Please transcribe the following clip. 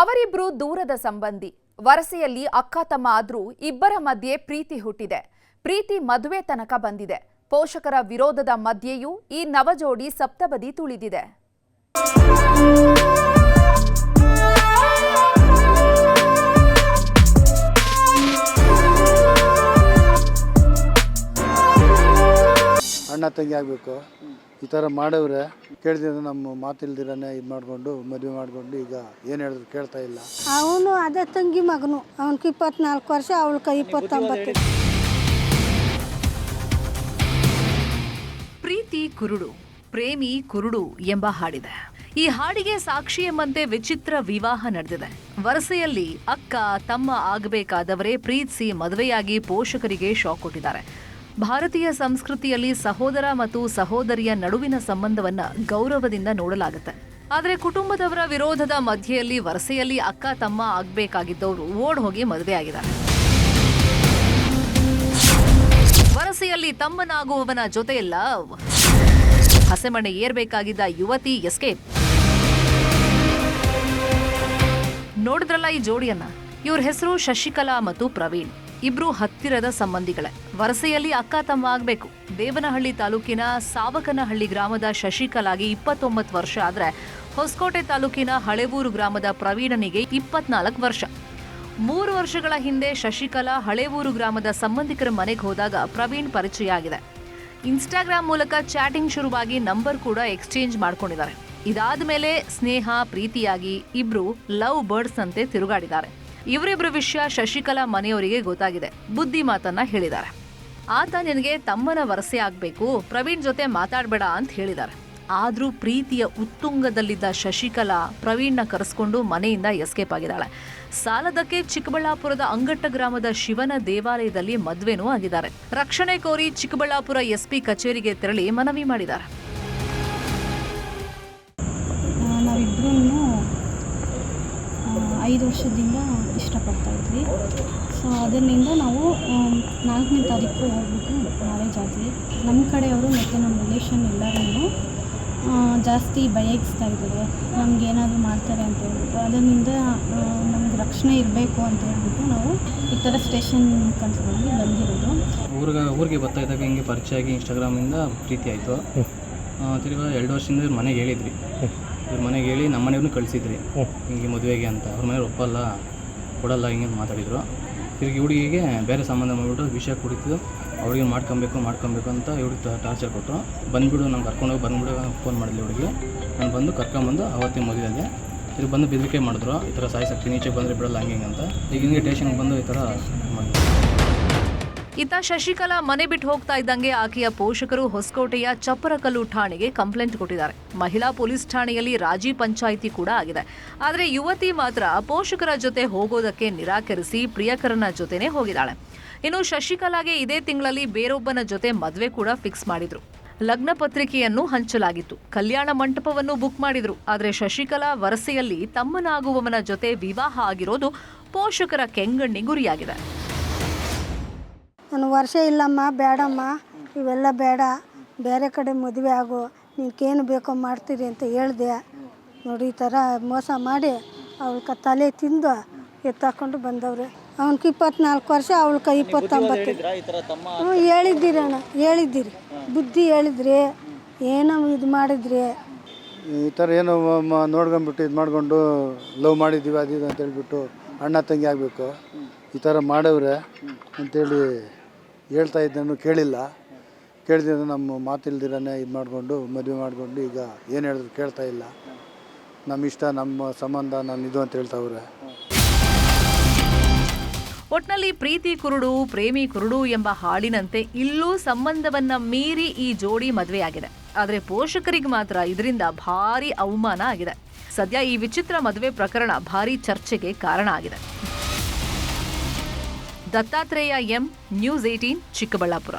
ಅವರಿಬ್ರು ದೂರದ ಸಂಬಂಧಿ. ವರಸೆಯಲ್ಲಿ ಅಕ್ಕ ತಮ್ಮ ಆದ್ರೂ ಇಬ್ಬರ ಮಧ್ಯೆ ಪ್ರೀತಿ ಹುಟ್ಟಿದೆ. ಪ್ರೀತಿ ಮದುವೆ ತನಕ ಬಂದಿದೆ. ಪೋಷಕರ ವಿರೋಧದ ಮಧ್ಯೆಯೂ ಈ ನವಜೋಡಿ ಸಪ್ತಪದಿ ತುಳಿದಿದೆ. ಅಣ್ಣ ತಂಗಿ ಆಗಬೇಕು ಈ ಥರ ಮಾಡವ್ರೆ. ಕೇಳಿದ್ರೆ ನಮ್ಮ ಮಾತಿಲ್ದಿರನೇ ಇದು ಮಾಡಿಕೊಂಡು ಮದುವೆ ಮಾಡಿಕೊಂಡು ಈಗ ಏನು ಹೇಳಿದ್ರು ಕೇಳ್ತಾ ಇಲ್ಲ. ಅವನು ಅದೇ ತಂಗಿ ಮಗನು, ಅವನಿಗೆ 24 ವರ್ಷ, ಅವಳಿಗೆ 29. ಪ್ರೀತಿ ಕುರುಡು, ಪ್ರೇಮಿ ಕುರುಡು ಎಂಬ ಹಾಡಿದೆ. ಈ ಹಾಡಿಗೆ ಸಾಕ್ಷಿ ಎಂಬಂತೆ ವಿಚಿತ್ರ ವಿವಾಹ ನಡೆದಿದೆ. ವರಸೆಯಲ್ಲಿ ಅಕ್ಕ ತಮ್ಮ ಆಗಬೇಕಾದವರೇ ಪ್ರೀತಿಸಿ ಮದುವೆಯಾಗಿ ಪೋಷಕರಿಗೆ ಶಾಕ್ ಕೊಟ್ಟಿದ್ದಾರೆ. ಭಾರತೀಯ ಸಂಸ್ಕೃತಿಯಲ್ಲಿ ಸಹೋದರ ಮತ್ತು ಸಹೋದರಿಯ ನಡುವಿನ ಸಂಬಂಧವನ್ನ ಗೌರವದಿಂದ ನೋಡಲಾಗುತ್ತೆ. ಆದರೆ ಕುಟುಂಬದವರ ವಿರೋಧದ ಮಧ್ಯೆಯಲ್ಲಿ ವರಸೆಯಲ್ಲಿ ಅಕ್ಕ ತಮ್ಮ ಆಗಬೇಕಾಗಿದ್ದವರು ಓಡ್ ಹೋಗಿ ಮದುವೆಯಾಗಿದ್ದಾರೆ. ವರಸೆಯಲ್ಲಿ ತಮ್ಮನಾಗುವವನ ಜೊತೆಯಲ್ಲ ಹಸೆಮಣೆ ಏರ್ಬೇಕಾಗಿದ್ದ ಯುವತಿ ಎಸ್ಕೇಪ್. ನೋಡಿದ್ರಲ್ಲ ಈ ಜೋಡಿಯನ್ನ. ಇವ್ರ ಹೆಸರು ಶಶಿಕಲಾ ಮತ್ತು ಪ್ರವೀಣ್. ಇಬ್ರು ಹತ್ತಿರದ ಸಂಬಂಧಿಗಳೇ. ವರಸೆಯಲ್ಲಿ ಅಕ್ಕ ತಮ್ಮ ಆಗಬೇಕು. ದೇವನಹಳ್ಳಿ ತಾಲೂಕಿನ ಸಾವಕನಹಳ್ಳಿ ಗ್ರಾಮದ ಶಶಿಕಲಾಗೆ 29 ವರ್ಷ ಆದ್ರೆ ಹೊಸಕೋಟೆ ತಾಲೂಕಿನ ಹಳೇವೂರು ಗ್ರಾಮದ ಪ್ರವೀಣನಿಗೆ 24 ವರ್ಷ. 3 ವರ್ಷಗಳ ಹಿಂದೆ ಶಶಿಕಲಾ ಹಳೇವೂರು ಗ್ರಾಮದ ಸಂಬಂಧಿಕರ ಮನೆಗೆ ಹೋದಾಗ ಪ್ರವೀಣ್ ಪರಿಚಯ ಆಗಿದೆ. ಇನ್ಸ್ಟಾಗ್ರಾಮ್ ಮೂಲಕ ಚಾಟಿಂಗ್ ಶುರುವಾಗಿ ನಂಬರ್ ಕೂಡ ಎಕ್ಸ್ಚೇಂಜ್ ಮಾಡ್ಕೊಂಡಿದ್ದಾರೆ. ಇದಾದ ಮೇಲೆ ಸ್ನೇಹ ಪ್ರೀತಿಯಾಗಿ ಇಬ್ರು ಲವ್ ಬರ್ಡ್ಸ್ ಅಂತೆ ತಿರುಗಾಡಿದ್ದಾರೆ. ಇವರಿಬ್ಬರ ವಿಷಯ ಶಶಿಕಲಾ ಮನೆಯವರಿಗೆ ಗೊತ್ತಾಗಿದೆ. ಬುದ್ಧಿ ಮಾತನ್ನ ಹೇಳಿದ್ದಾರೆ. ಆತ ನಿನಗೆ ತಮ್ಮನ ವರಸೆ ಆಗ್ಬೇಕು, ಪ್ರವೀಣ್ ಜೊತೆ ಮಾತಾಡ್ಬೇಡ ಅಂತ ಹೇಳಿದ್ದಾರೆ. ಆದ್ರೂ ಪ್ರೀತಿಯ ಉತ್ತುಂಗದಲ್ಲಿದ್ದ ಶಶಿಕಲಾ ಪ್ರವೀಣ್ನ ಕರೆಸ್ಕೊಂಡು ಮನೆಯಿಂದ ಎಸ್ಕೇಪ್ ಆಗಿದ್ದಾಳೆ. ಸಾಲದಕ್ಕೆ ಚಿಕ್ಕಬಳ್ಳಾಪುರದ ಅಂಗಟ್ಟ ಗ್ರಾಮದ ಶಿವನ ದೇವಾಲಯದಲ್ಲಿ ಮದ್ವೆನೂ ಆಗಿದ್ದಾರೆ. ರಕ್ಷಣೆ ಕೋರಿ ಚಿಕ್ಕಬಳ್ಳಾಪುರ ಎಸ್ಪಿ ಕಚೇರಿಗೆ ತೆರಳಿ ಮನವಿ ಮಾಡಿದ್ದಾರೆ. ನಾವಿಬ್ಬರೂ 5 ವರ್ಷದಿಂದ ಇಷ್ಟಪಡ್ತಾ ಇದ್ವಿ. ಸೊ ಅದರಿಂದ ನಾವು 4ನೇ ತಾರೀಕು ಹೋಗ್ಬಿಟ್ಟು ಮ್ಯಾರೇಜ್ ಆದ್ವಿ. ನಮ್ಮ ಕಡೆಯವರು ಮತ್ತು ನಮ್ಮ ರಿಲೇಷನ್ ಎಲ್ಲರೂ ಜಾಸ್ತಿ ಬಯಸ್ತಾ ಇದ್ದಾರೆ. ನಮ್ಗೆ ಏನಾದರೂ ಮಾಡ್ತಾರೆ ಅಂತ ಹೇಳ್ಬಿಟ್ಟು, ಅದರಿಂದ ನಮ್ಗೆ ರಕ್ಷಣೆ ಇರಬೇಕು ಅಂತ ಹೇಳ್ಬಿಟ್ಟು ನಾವು ಈ ಥರ ಸ್ಟೇಷನ್ ಕನ್ಸ್ಕೊಂಡು ಬಂದಿರೋದು. ಊರಿಗೆ ಬರ್ತಾ ಇದ್ದಾಗ ಹಿಂಗೆ ಪರಿಚಯ ಆಗಿ ಇನ್ಸ್ಟಾಗ್ರಾಮಿಂದ ಪ್ರೀತಿ ಆಯಿತು. ತಿರ್ಗಿ 2 ವರ್ಷದಿಂದ ಇವ್ರ ಮನೆಗೆ ಹೇಳಿದ್ವಿ. ಇವ್ರ ಮನೆಗೆ ಹೇಳಿ ನಮ್ಮ ಮನೆಯವ್ರನ್ನೂ ಕಳಿಸಿದ್ರಿ ಹಿಂಗೆ ಮದುವೆಗೆ ಅಂತ. ಅವ್ರ ಮನೆಯವ್ರು ಒಪ್ಪಲ್ಲ, ಕೊಡಲ್ಲ ಹಿಂಗೆ ಮಾತಾಡಿದರು. ತಿರುಗಿ ಹುಡುಗಿಗೆ ಬೇರೆ ಸಂಬಂಧ ಮಾಡಿಬಿಟ್ಟು ವಿಷಯ ಕುಡಿತು. ಅವ್ರಿಗೆ ಮಾಡ್ಕೊಬೇಕು ಅಂತ ಇವ್ರಿಗೆ ಟಾರ್ಚರ್ ಕೊಟ್ಟರು. ಬಂದುಬಿಡು ನಾನು ಕರ್ಕೊಂಡೋಗಿ ಬಂದುಬಿಡು ಫೋನ್ ಮಾಡಿದ್ಲಿ ಹುಡುಗಿ. ನಾನು ಬಂದು ಕರ್ಕೊಂಬಂದು ಅವತ್ತೇ ಮದುವೆ ಆದೆ. ತಿರುಗಿ ಬಂದು ಬೆದರಿಕೆ ಮಾಡಿದ್ರು, ಈ ಥರ ಸಾಯಿಸಾಕ್ತೀನಿ, ಈಚೆ ಬಂದರೆ ಬಿಡಲ್ಲ ಹಂಗೆ ಅಂತ. ಈಗ ಹಿಂಗೆ ಸ್ಟೇಷನ್ಗೆ ಬಂದು ಈ ಥರ ಮಾಡಿದ್ರು. ಇತ್ತ ಶಶಿಕಲಾ ಮನೆ ಬಿಟ್ಟು ಹೋಗ್ತಾ ಇದ್ದಂಗೆ ಆಕೆಯ ಪೋಷಕರು ಹೊಸಕೋಟೆಯ ಚಪ್ಪರಕಲ್ಲು ಠಾಣೆಗೆ ಕಂಪ್ಲೇಂಟ್ ಕೊಟ್ಟಿದ್ದಾರೆ. ಮಹಿಳಾ ಪೊಲೀಸ್ ಠಾಣೆಯಲ್ಲಿ ರಾಜಿ ಪಂಚಾಯಿತಿ ಕೂಡ ಆಗಿದೆ. ಆದರೆ ಯುವತಿ ಮಾತ್ರ ಪೋಷಕರ ಜೊತೆ ಹೋಗೋದಕ್ಕೆ ನಿರಾಕರಿಸಿ ಪ್ರಿಯಕರನ ಜೊತೆನೇ ಹೋಗಿದ್ದಾಳೆ. ಇನ್ನು ಶಶಿಕಲಾಗೆ ಇದೇ ತಿಂಗಳಲ್ಲಿ ಬೇರೊಬ್ಬನ ಜೊತೆ ಮದುವೆ ಕೂಡ ಫಿಕ್ಸ್ ಮಾಡಿದ್ರು. ಲಗ್ನ ಪತ್ರಿಕೆಯನ್ನು ಹಂಚಲಾಗಿತ್ತು. ಕಲ್ಯಾಣ ಮಂಟಪವನ್ನು ಬುಕ್ ಮಾಡಿದ್ರು. ಆದರೆ ಶಶಿಕಲಾ ವರಸೆಯಲ್ಲಿ ತಮ್ಮನಾಗುವವನ ಜೊತೆ ವಿವಾಹ ಆಗಿರೋದು ಪೋಷಕರ ಕೆಂಗಣ್ಣಿಗೆ ಗುರಿಯಾಗಿದೆ. ನಾನು ವರ್ಷ ಇಲ್ಲಮ್ಮ, ಬೇಡಮ್ಮ, ಇವೆಲ್ಲ ಬೇಡ, ಬೇರೆ ಕಡೆ ಮದುವೆ ಆಗು, ನಿನ್ಗೇನು ಬೇಕೋ ಮಾಡ್ತೀರಿ ಅಂತ ಹೇಳಿದೆ. ನೋಡಿ ಈ ಥರ ಮೋಸ ಮಾಡಿ ಅವಳ ತಲೆ ತಿಂದು ಎತ್ತಾಕೊಂಡು ಬಂದವ್ರೆ. ಅವನಿಗೆ 24 ವರ್ಷ, ಅವಳಿಗೆ 29. ಹೇಳಿದ್ದೀರಿ ಅಣ್ಣ, ಹೇಳಿದ್ದೀರಿ, ಬುದ್ಧಿ ಹೇಳಿದ್ರಿ, ಏನೋ ಇದು ಮಾಡಿದ್ರಿ. ಈ ಥರ ಏನೋ ನೋಡ್ಕೊಂಬಿಟ್ಟು ಇದು ಮಾಡಿಕೊಂಡು ಲವ್ ಮಾಡಿದ್ದೀವಿ ಅದು ಇದು ಅಂತ ಹೇಳ್ಬಿಟ್ಟು ಅಣ್ಣ ತಂಗಿ ಆಗಬೇಕು ಈ ಥರ ಮಾಡವ್ರೆ ಅಂತೇಳಿ ಹೇಳ್ತಾ ಇದ್ದನ್ನು ಕೇಳಿಲ್ಲ. ಕೇಳಿದ್ರೆ ನಮ್ಮ ಮಾತಿಲ್ದಿರನೇ ಇದು ಮಾಡಿಕೊಂಡು ಮದುವೆ ಮಾಡಿಕೊಂಡು ಈಗ ಏನು ಹೇಳಿದ್ರು ಕೇಳ್ತಾ ಇಲ್ಲ. ನಮ್ಮ ಇಷ್ಟ, ನಮ್ಮ ಸಂಬಂಧ, ನಾನು ಇದು ಅಂತ ಹೇಳ್ತಾವ್ರೆ. ಒಟ್ನಲ್ಲಿ ಪ್ರೀತಿ ಕುರುಡು, ಪ್ರೇಮಿ ಕುರುಡು ಎಂಬ ಹಾಡಿನಂತೆ ಇಲ್ಲೂ ಸಂಬಂಧವನ್ನ ಮೀರಿ ಈ ಜೋಡಿ ಮದುವೆಯಾಗಿದೆ. ಆದರೆ ಪೋಷಕರಿಗೆ ಮಾತ್ರ ಇದರಿಂದ ಭಾರಿ ಅವಮಾನ ಆಗಿದೆ. ಸದ್ಯ ಈ ವಿಚಿತ್ರ ಮದುವೆ ಪ್ರಕರಣ ಭಾರಿ ಚರ್ಚೆಗೆ ಕಾರಣ ಆಗಿದೆ. Dattatreya M, news 18, Chikkaballapur.